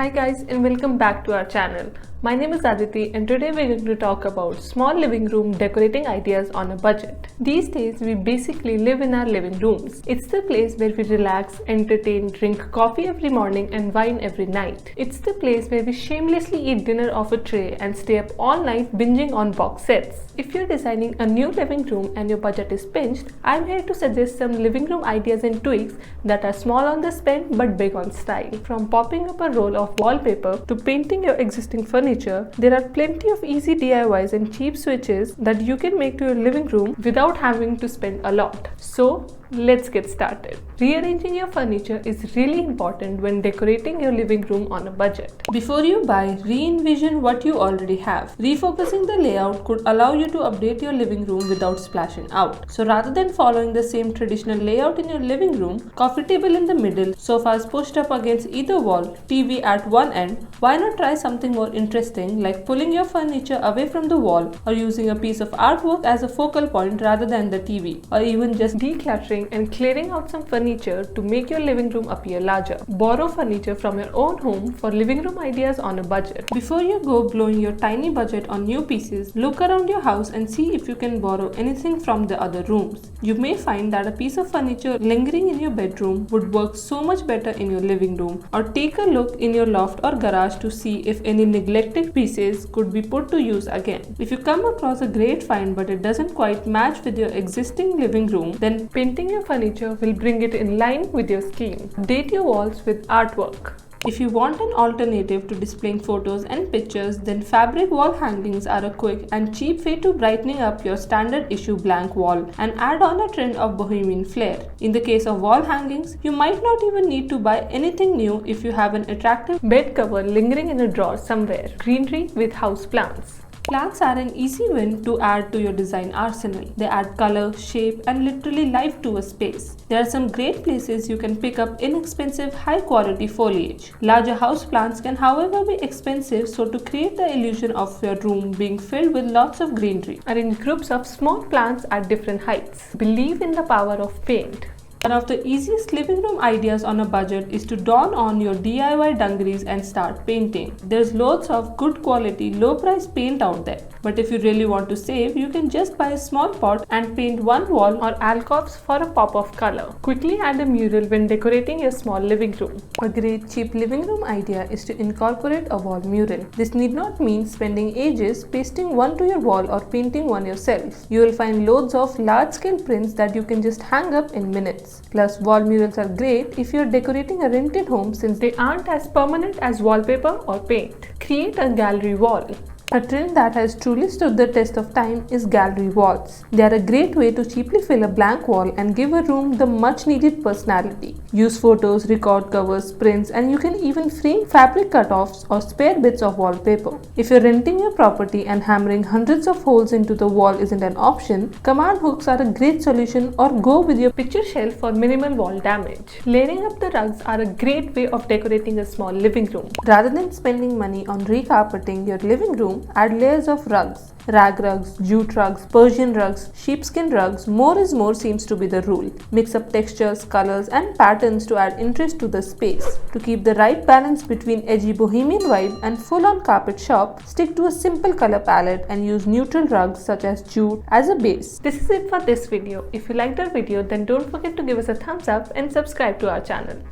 Hi guys and welcome back to our channel. My name is Aditi and today we're going to talk about small living room decorating ideas on a budget. These days we basically live in our living rooms. It's the place where we relax, entertain, drink coffee every morning and wine every night. It's the place where we shamelessly eat dinner off a tray and stay up all night binging on box sets. If you're designing a new living room and your budget is pinched, I'm here to suggest some living room ideas and tweaks that are small on the spend but big on style. From popping up a roll of wallpaper to painting your existing furniture, there are plenty of easy DIYs and cheap switches that you can make to your living room without having to spend a lot. So, let's get started. Rearranging your furniture is really important when decorating your living room on a budget. Before you buy, re-envision what you already have. Refocusing the layout could allow you to update your living room without splashing out. So rather than following the same traditional layout in your living room, coffee table in the middle, sofas pushed up against either wall, TV at one end, why not try something more interesting like pulling your furniture away from the wall or using a piece of artwork as a focal point rather than the TV, or even just decluttering and clearing out some furniture to make your living room appear larger. Borrow furniture from your own home for living room ideas on a budget. Before you go blowing your tiny budget on new pieces, look around your house and see if you can borrow anything from the other rooms. You may find that a piece of furniture lingering in your bedroom would work so much better in your living room, or take a look in your loft or garage to see if any neglected pieces could be put to use again. If you come across a great find but it doesn't quite match with your existing living room, then painting your furniture will bring it in line with your scheme. Date your walls with artwork. If you want an alternative to displaying photos and pictures, then fabric wall hangings are a quick and cheap way to brightening up your standard issue blank wall and add on a trend of bohemian flair. In the case of wall hangings, you might not even need to buy anything new if you have an attractive bed cover lingering in a drawer somewhere. Greenery with house plants. Plants are an easy win to add to your design arsenal. They add color, shape, and literally life to a space. There are some great places you can pick up inexpensive, high-quality foliage. Larger house plants can, however, be expensive, so to create the illusion of your room being filled with lots of greenery, arrange groups of small plants at different heights. Believe in the power of paint. One of the easiest living room ideas on a budget is to don on your DIY dungarees and start painting. There's loads of good quality, low price paint out there. But if you really want to save, you can just buy a small pot and paint one wall or alcoves for a pop of color. Quickly add a mural when decorating your small living room. A great cheap living room idea is to incorporate a wall mural. This need not mean spending ages pasting one to your wall or painting one yourself. You will find loads of large-scale prints that you can just hang up in minutes. Plus, wall murals are great if you're decorating a rented home since they aren't as permanent as wallpaper or paint. Create a gallery wall. A trend that has truly stood the test of time is gallery walls. They are a great way to cheaply fill a blank wall and give a room the much needed personality. Use photos, record covers, prints, and you can even frame fabric cutoffs or spare bits of wallpaper. If you're renting your property and hammering hundreds of holes into the wall isn't an option, command hooks are a great solution, or go with your picture shelf for minimal wall damage. Layering up the rugs are a great way of decorating a small living room. Rather than spending money on recarpeting your living room, add layers of rugs. Rag rugs, jute rugs, Persian rugs, sheepskin rugs, more is more seems to be the rule. Mix up textures, colors and patterns to add interest to the space. To keep the right balance between edgy bohemian vibe and full-on carpet shop, stick to a simple color palette and use neutral rugs such as jute as a base. This is it for this video. If you liked our video, then don't forget to give us a thumbs up and subscribe to our channel.